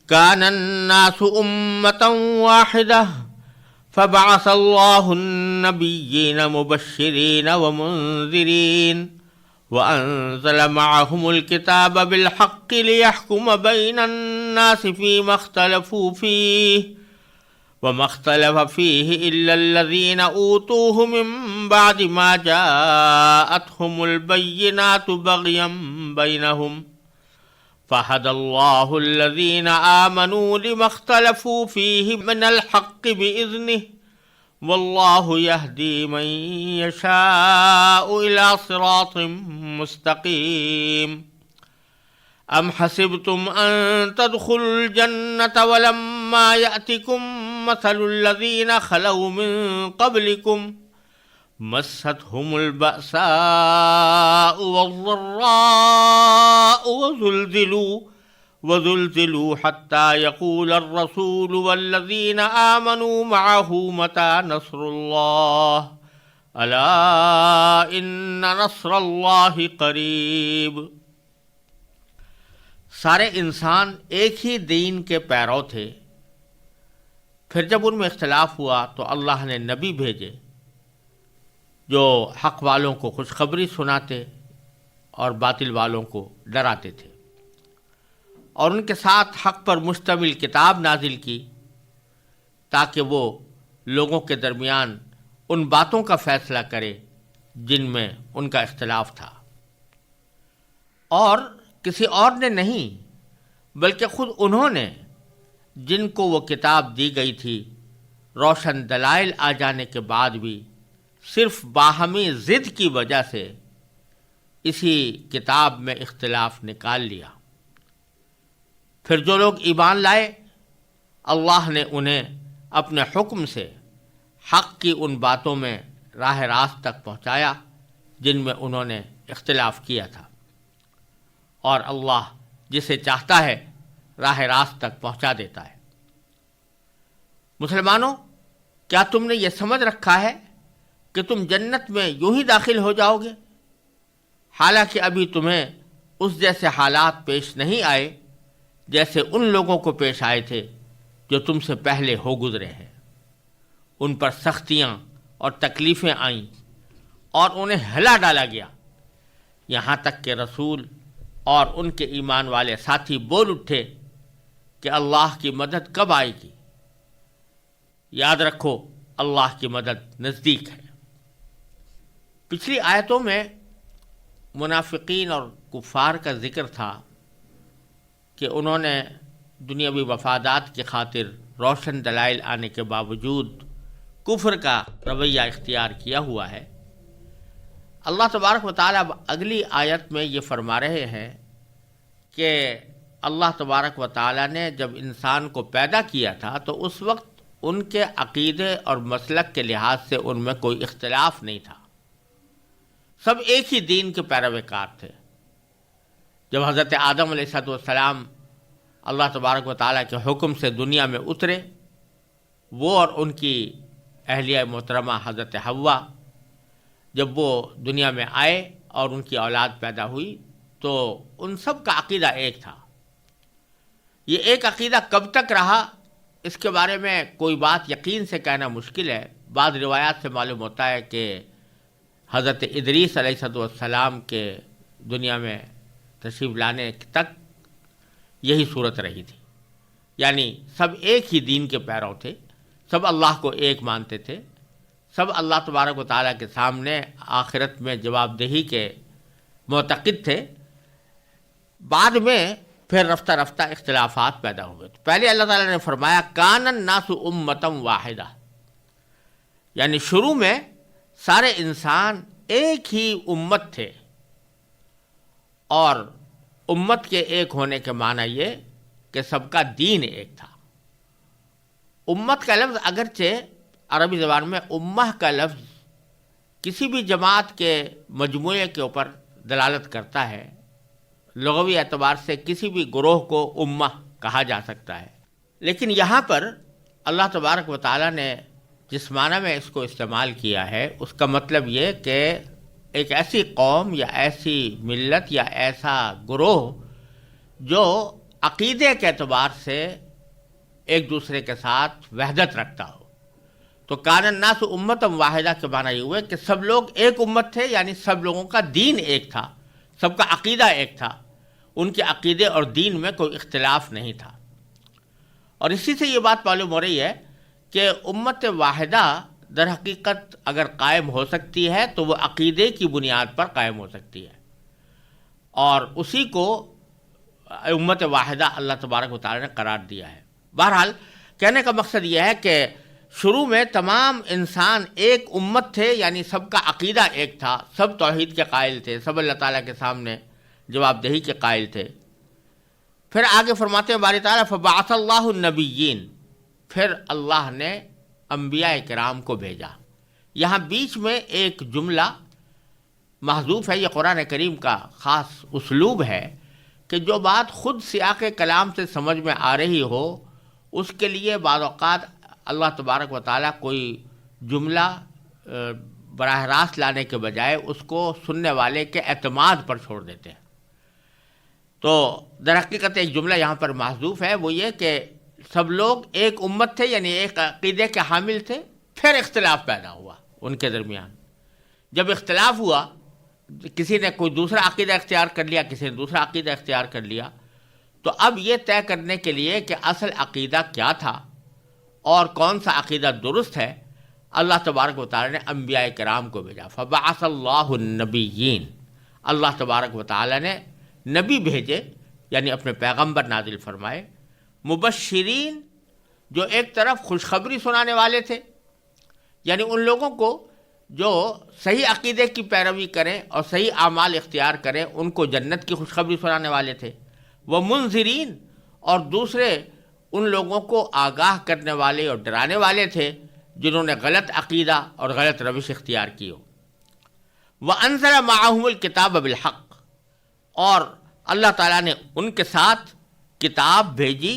كان الناس أمة واحدة فبعث الله النبيين مبشرين ومنذرين وأنزل معهم الكتاب بالحق ليحكم بين الناس فيما اختلفوا فيه وما اختلف فيه إلا الذين أوتوه من بعد ما جاءتهم البينات بغيا بينهم فهدى الله الذين آمنوا لما اختلفوا فيه من الحق بإذنه والله يهدي من يشاء إلى صراط مستقيم أم حسبتم أن تدخلوا الجنة ولما يأتكم مثل الذين خلوا من قبلكم مستهم البأساء والضراء وزلزلوا حتى يقول الرسول والذين آمنوا معه متى نصر الله ألا إن نصر الله قریب۔ سارے انسان ایک ہی دین کے پیرو تھے، پھر جب ان میں اختلاف ہوا تو اللہ نے نبی بھیجے جو حق والوں کو خوشخبری سناتے اور باطل والوں کو ڈراتے تھے، اور ان کے ساتھ حق پر مشتمل کتاب نازل کی تاکہ وہ لوگوں کے درمیان ان باتوں کا فیصلہ کرے جن میں ان کا اختلاف تھا، اور کسی اور نے نہیں بلکہ خود انہوں نے، جن کو وہ کتاب دی گئی تھی، روشن دلائل آ جانے کے بعد بھی صرف باہمی ضد کی وجہ سے اسی کتاب میں اختلاف نکال لیا۔ پھر جو لوگ ایمان لائے، اللہ نے انہیں اپنے حکم سے حق کی ان باتوں میں راہ راست تک پہنچایا جن میں انہوں نے اختلاف کیا تھا، اور اللہ جسے چاہتا ہے راہ راست تک پہنچا دیتا ہے۔ مسلمانوں، کیا تم نے یہ سمجھ رکھا ہے کہ تم جنت میں یوں ہی داخل ہو جاؤ گے، حالانکہ ابھی تمہیں اس جیسے حالات پیش نہیں آئے جیسے ان لوگوں کو پیش آئے تھے جو تم سے پہلے ہو گزرے ہیں؟ ان پر سختیاں اور تکلیفیں آئیں اور انہیں ہلا ڈالا گیا، یہاں تک کہ رسول اور ان کے ایمان والے ساتھی بول اٹھے کہ اللہ کی مدد کب آئے گی؟ یاد رکھو، اللہ کی مدد نزدیک ہے۔ پچھلی آیتوں میں منافقین اور کفار کا ذکر تھا کہ انہوں نے دنیاوی مفادات کی خاطر روشن دلائل آنے کے باوجود کفر کا رویہ اختیار کیا ہوا ہے۔ اللہ تبارک و تعالیٰ اگلی آیت میں یہ فرما رہے ہیں کہ اللہ تبارک و تعالیٰ نے جب انسان کو پیدا کیا تھا تو اس وقت ان کے عقیدے اور مسلک کے لحاظ سے ان میں کوئی اختلاف نہیں تھا، سب ایک ہی دین کے پیروکار تھے۔ جب حضرت آدم علیہ السلام اللہ تبارک و تعالیٰ کے حکم سے دنیا میں اترے، وہ اور ان کی اہلیہ محترمہ حضرت حوا جب وہ دنیا میں آئے اور ان کی اولاد پیدا ہوئی تو ان سب کا عقیدہ ایک تھا۔ یہ ایک عقیدہ کب تک رہا اس کے بارے میں کوئی بات یقین سے کہنا مشکل ہے۔ بعض روایات سے معلوم ہوتا ہے کہ حضرت ادریس علیہ السلام کے دنیا میں تشریف لانے تک یہی صورت رہی تھی، یعنی سب ایک ہی دین کے پیرو تھے، سب اللہ کو ایک مانتے تھے، سب اللہ تبارک و تعالیٰ کے سامنے آخرت میں جواب دہی کے معتقد تھے۔ بعد میں پھر رفتہ رفتہ اختلافات پیدا ہوئے۔ تو پہلے اللہ تعالیٰ نے فرمایا کان الناس امۃ واحدہ، یعنی شروع میں سارے انسان ایک ہی امت تھے، اور امت کے ایک ہونے کے معنی یہ کہ سب کا دین ایک تھا۔ امت کا لفظ اگرچہ عربی زبان میں امہ کا لفظ کسی بھی جماعت کے مجموعے کے اوپر دلالت کرتا ہے، لغوی اعتبار سے کسی بھی گروہ کو امہ کہا جا سکتا ہے، لیکن یہاں پر اللہ تبارک و تعالیٰ نے جس معنی میں اس کو استعمال کیا ہے اس کا مطلب یہ کہ ایک ایسی قوم یا ایسی ملت یا ایسا گروہ جو عقیدے کے اعتبار سے ایک دوسرے کے ساتھ وحدت رکھتا ہو. تو کان الناس امتم واحدہ کے معنی یہ ہوئے کہ سب لوگ ایک امت تھے، یعنی سب لوگوں کا دین ایک تھا، سب کا عقیدہ ایک تھا، ان کے عقیدے اور دین میں کوئی اختلاف نہیں تھا. اور اسی سے یہ بات معلوم ہو رہی ہے کہ امت واحدہ در حقیقت اگر قائم ہو سکتی ہے تو وہ عقیدے کی بنیاد پر قائم ہو سکتی ہے، اور اسی کو امت واحدہ اللہ تبارک و تعالی نے قرار دیا ہے. بہرحال کہنے کا مقصد یہ ہے کہ شروع میں تمام انسان ایک امت تھے، یعنی سب کا عقیدہ ایک تھا، سب توحید کے قائل تھے، سب اللہ تعالیٰ کے سامنے جواب دہی کے قائل تھے. پھر آگے فرماتے ہیں باری تعالیٰ فبعث اللہ النبیین، پھر اللہ نے انبیاء کرام کو بھیجا. یہاں بیچ میں ایک جملہ محذوف ہے. یہ قرآن کریم کا خاص اسلوب ہے کہ جو بات خود سیاق کلام سے سمجھ میں آ رہی ہو اس کے لیے بعض اوقات اللہ تبارک و تعالیٰ کوئی جملہ براہ راست لانے کے بجائے اس کو سننے والے کے اعتماد پر چھوڑ دیتے ہیں. تو در حقیقت ایک جملہ یہاں پر محذوف ہے، وہ یہ کہ سب لوگ ایک امت تھے، یعنی ایک عقیدے کے حامل تھے. پھر اختلاف پیدا ہوا ان کے درمیان. جب اختلاف ہوا، کسی نے کوئی دوسرا عقیدہ اختیار کر لیا، کسی نے دوسرا عقیدہ اختیار کر لیا، تو اب یہ طے کرنے کے لیے کہ اصل عقیدہ کیا تھا اور کون سا عقیدہ درست ہے، اللہ تبارک و تعالی نے انبیاء کرام کو بھیجا. فبعث اللہ النبیین، اللہ تبارک و تعالی نے نبی بھیجے، یعنی اپنے پیغمبر نازل فرمائے. مبشرین، جو ایک طرف خوشخبری سنانے والے تھے، یعنی ان لوگوں کو جو صحیح عقیدے کی پیروی کریں اور صحیح اعمال اختیار کریں ان کو جنت کی خوشخبری سنانے والے تھے. وہ منذرین، اور دوسرے ان لوگوں کو آگاہ کرنے والے اور ڈرانے والے تھے جنہوں نے غلط عقیدہ اور غلط روش اختیار کی ہو. وَأَنزَلَ مَعَهُمُ الْكِتَابَ بِالْحَقِّ، اور اللہ تعالیٰ نے ان کے ساتھ کتاب بھیجی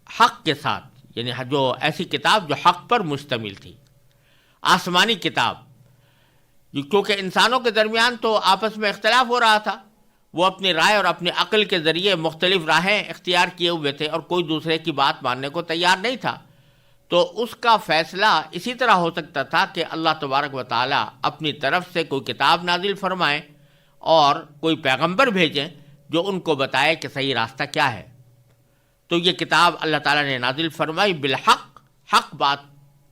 حق کے ساتھ، یعنی جو ایسی کتاب جو حق پر مشتمل تھی، آسمانی کتاب. کیونکہ انسانوں کے درمیان تو آپس میں اختلاف ہو رہا تھا، وہ اپنی رائے اور اپنی عقل کے ذریعے مختلف راہیں اختیار کیے ہوئے تھے اور کوئی دوسرے کی بات ماننے کو تیار نہیں تھا. تو اس کا فیصلہ اسی طرح ہو سکتا تھا کہ اللہ تبارک و تعالیٰ اپنی طرف سے کوئی کتاب نازل فرمائیں اور کوئی پیغمبر بھیجیں جو ان کو بتائے کہ صحیح راستہ کیا ہے. تو یہ کتاب اللہ تعالیٰ نے نازل فرمائی بالحق، حق بات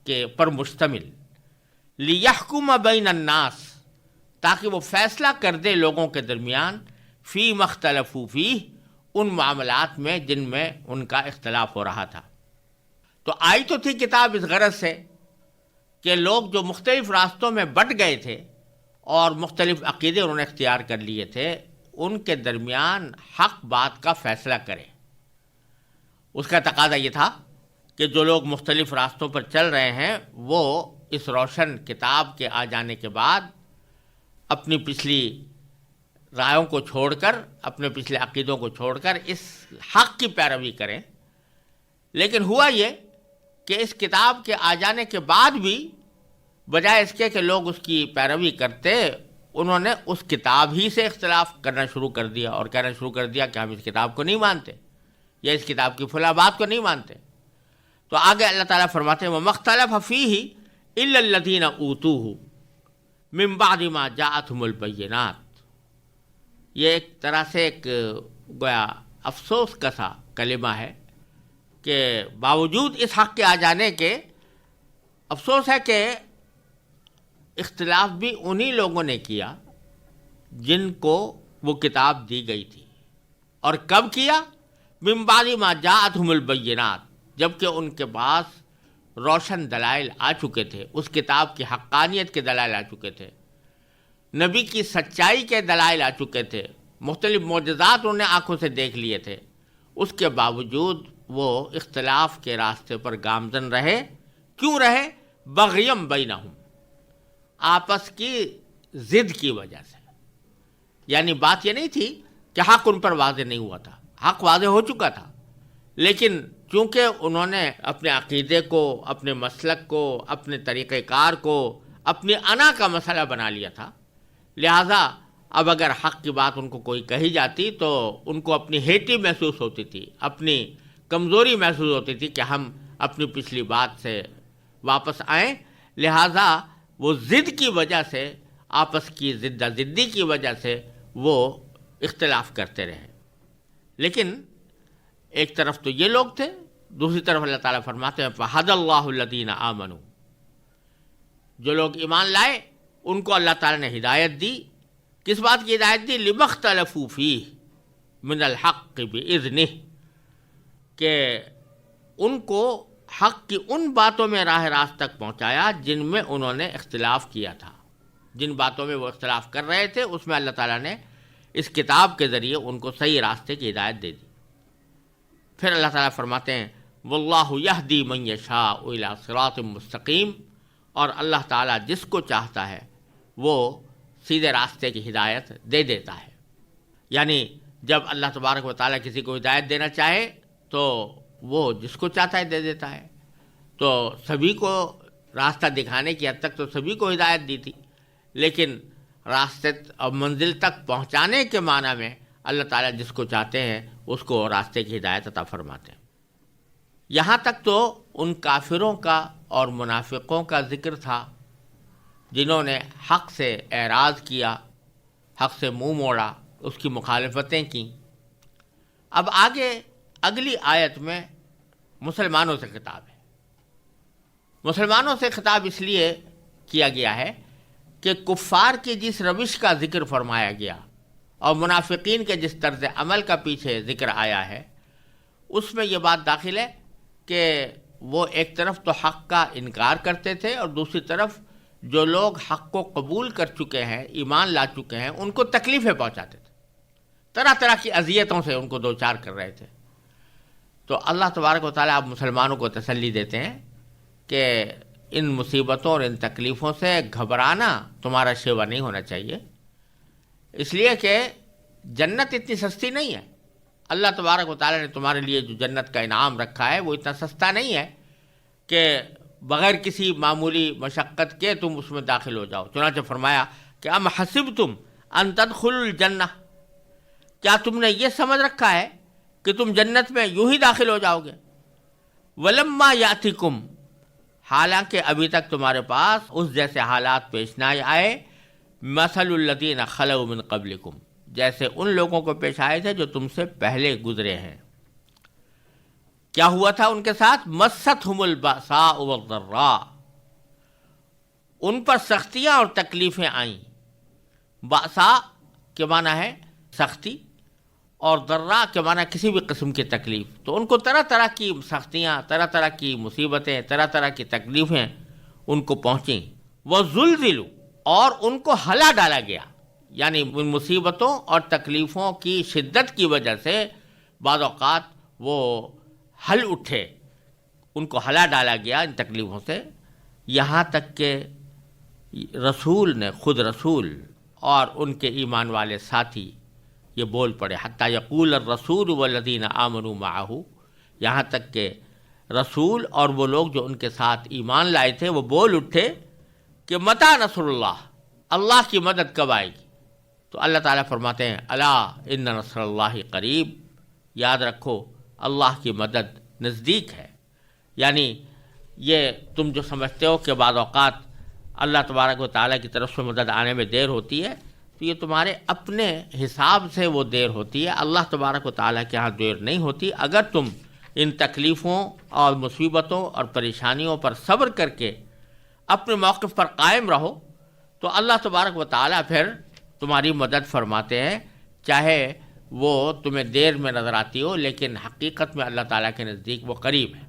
کے پر مشتمل. لیحکم بین الناس، تاکہ وہ فیصلہ کر دے لوگوں کے درمیان، فی مختلفوا فیہ، ان معاملات میں جن میں ان کا اختلاف ہو رہا تھا. تو آئی تو تھی کتاب اس غرض سے کہ لوگ جو مختلف راستوں میں بٹ گئے تھے اور مختلف عقیدے انہوں نے اختیار کر لیے تھے ان کے درمیان حق بات کا فیصلہ کرے. اس کا تقاضا یہ تھا کہ جو لوگ مختلف راستوں پر چل رہے ہیں وہ اس روشن کتاب کے آ جانے کے بعد اپنی پچھلی رائوں کو چھوڑ کر، اپنے پچھلے عقیدوں کو چھوڑ کر اس حق کی پیروی کریں. لیکن ہوا یہ کہ اس کتاب کے آ جانے کے بعد بھی بجائے اس کے کہ لوگ اس کی پیروی کرتے، انہوں نے اس کتاب ہی سے اختلاف کرنا شروع کر دیا اور کہنا شروع کر دیا کہ ہم اس کتاب کو نہیں مانتے یا اس کتاب کی فلاں بات کو نہیں مانتے. تو آگے اللہ تعالیٰ فرماتے ہیں وَمَا اخْتَلَفَ فِيهِ إِلَّا الَّذِينَ أُوتُوهُ مِن بَعْدِ مَا جَاءَتْهُمُ الْبَيِّنَاتُ. یہ ایک طرح سے ایک گویا افسوس کا سا کلمہ ہے کہ باوجود اس حق کے آ جانے کے افسوس ہے کہ اختلاف بھی انہی لوگوں نے کیا جن کو وہ کتاب دی گئی تھی. اور کب کیا؟ من بعد ما جاءتهم البینات، جبکہ ان کے پاس روشن دلائل آ چکے تھے، اس کتاب کی حقانیت کے دلائل آ چکے تھے، نبی کی سچائی کے دلائل آ چکے تھے، مختلف معجزات انہوں نے آنکھوں سے دیکھ لیے تھے. اس کے باوجود وہ اختلاف کے راستے پر گامزن رہے. کیوں رہے؟ بغیم بینہم، آپس کی ضد کی وجہ سے. یعنی بات یہ نہیں تھی کہ حق ان پر واضح نہیں ہوا تھا، حق واضح ہو چکا تھا، لیکن چونکہ انہوں نے اپنے عقیدے کو، اپنے مسلک کو، اپنے طریقہ کار کو اپنی انا کا مسئلہ بنا لیا تھا، لہٰذا اب اگر حق کی بات ان کو کوئی کہی جاتی تو ان کو اپنی ہیٹی محسوس ہوتی تھی، اپنی کمزوری محسوس ہوتی تھی کہ ہم اپنی پچھلی بات سے واپس آئیں، لہٰذا وہ ضد کی وجہ سے، آپس کی ضدی کی وجہ سے وہ اختلاف کرتے رہے۔ لیکن ایک طرف تو یہ لوگ تھے، دوسری طرف اللہ تعالیٰ فرماتے ہیں فَهَدَى اللَّهُ الَّذِينَ آمَنُوا، جو لوگ ایمان لائے ان کو اللہ تعالیٰ نے ہدایت دی۔ کس بات کی ہدایت دی؟ لِمَا اخْتَلَفُوا فِيهِ مِنَ الْحَقِّ بِإِذْنِهِ، کہ ان کو حق کی ان باتوں میں راہ راست تک پہنچایا جن میں انہوں نے اختلاف کیا تھا، جن باتوں میں وہ اختلاف کر رہے تھے اس میں اللہ تعالیٰ نے اس کتاب کے ذریعے ان کو صحیح راستے کی ہدایت دے دی۔ پھر اللہ تعالیٰ فرماتے ہیں وَاللَّهُ يَهْدِي مَن يَشَاءُ إِلَىٰ صِرَاطٍ مُسْتَقِيمٍ، اور اللہ تعالیٰ جس کو چاہتا ہے وہ سیدھے راستے کی ہدایت دے دیتا ہے۔ یعنی جب اللہ تبارک و تعالیٰ کسی کو ہدایت دینا چاہے تو وہ جس کو چاہتا ہے دے دیتا ہے۔ تو سبھی کو راستہ دکھانے کی حد تک تو سبھی کو ہدایت دی تھی، لیکن راستے اور منزل تک پہنچانے کے معنی میں اللہ تعالیٰ جس کو چاہتے ہیں اس کو راستے کی ہدایت عطا فرماتے ہیں۔ یہاں تک تو ان کافروں کا اور منافقوں کا ذکر تھا جنہوں نے حق سے اعراض کیا، حق سے منہ موڑا، اس کی مخالفتیں کیں۔ اب آگے اگلی آیت میں مسلمانوں سے خطاب ہے۔ مسلمانوں سے خطاب اس لیے کیا گیا ہے کہ کفار کی جس روش کا ذکر فرمایا گیا اور منافقین کے جس طرز عمل کا پیچھے ذکر آیا ہے اس میں یہ بات داخل ہے کہ وہ ایک طرف تو حق کا انکار کرتے تھے اور دوسری طرف جو لوگ حق کو قبول کر چکے ہیں، ایمان لا چکے ہیں، ان کو تکلیفیں پہنچاتے تھے، طرح طرح کی اذیتوں سے ان کو دوچار کر رہے تھے۔ تو اللہ تبارک و تعالیٰ اب مسلمانوں کو تسلی دیتے ہیں کہ ان مصیبتوں اور ان تکلیفوں سے گھبرانا تمہارا شیوا نہیں ہونا چاہیے، اس لیے کہ جنت اتنی سستی نہیں ہے۔ اللہ تبارک و تعالیٰ نے تمہارے لیے جو جنت کا انعام رکھا ہے وہ اتنا سستا نہیں ہے کہ بغیر کسی معمولی مشقت کے تم اس میں داخل ہو جاؤ۔ چنانچہ فرمایا کہ ام حسبتم ان تدخلوا الجنہ، کیا تم نے یہ سمجھ رکھا ہے کہ تم جنت میں یوں ہی داخل ہو جاؤ گے؟ ولما یاتکم، حالانکہ ابھی تک تمہارے پاس اس جیسے حالات پیش نہ آئے، مثل الذین خلوا من قبلکم، جیسے ان لوگوں کو پیش آئے تھے جو تم سے پہلے گزرے ہیں۔ کیا ہوا تھا ان کے ساتھ؟ مستہم البأساء والضراء، ان پر سختیاں اور تکلیفیں آئیں۔ بأساء کے معنی ہے سختی اور ضراء کے معنی کسی بھی قسم کی تکلیف، تو ان کو طرح طرح کی سختیاں، طرح طرح کی مصیبتیں، طرح طرح کی تکلیفیں ان کو پہنچیں۔ وزلزلوا، اور ان کو ہلا ڈالا گیا، یعنی ان مصیبتوں اور تکلیفوں کی شدت کی وجہ سے بعض اوقات وہ ہل اٹھے، ان کو ہلا ڈالا گیا ان تکلیفوں سے، یہاں تک کہ رسول نے، خود رسول اور ان کے ایمان والے ساتھی یہ بول پڑے، حتیٰ یقول الرسول والذین آمنوا معہ، یہاں تک کہ رسول اور وہ لوگ جو ان کے ساتھ ایمان لائے تھے وہ بول اٹھے کہ متی نصر اللہ، اللہ کی مدد کب آئے گی؟ تو اللہ تعالیٰ فرماتے ہیں الا ان نصر اللہ قریب، یاد رکھو اللہ کی مدد نزدیک ہے۔ یعنی یہ تم جو سمجھتے ہو کہ بعض اوقات اللہ تبارک و تعالیٰ کی طرف سے مدد آنے میں دیر ہوتی ہے، تو یہ تمہارے اپنے حساب سے وہ دیر ہوتی ہے، اللہ تبارک و تعالیٰ کے ہاں دیر نہیں ہوتی۔ اگر تم ان تکلیفوں اور مصیبتوں اور پریشانیوں پر صبر کر کے اپنے موقف پر قائم رہو تو اللہ تبارک و تعالیٰ پھر تمہاری مدد فرماتے ہیں، چاہے وہ تمہیں دیر میں نظر آتی ہو، لیکن حقیقت میں اللہ تعالیٰ کے نزدیک وہ قریب ہے۔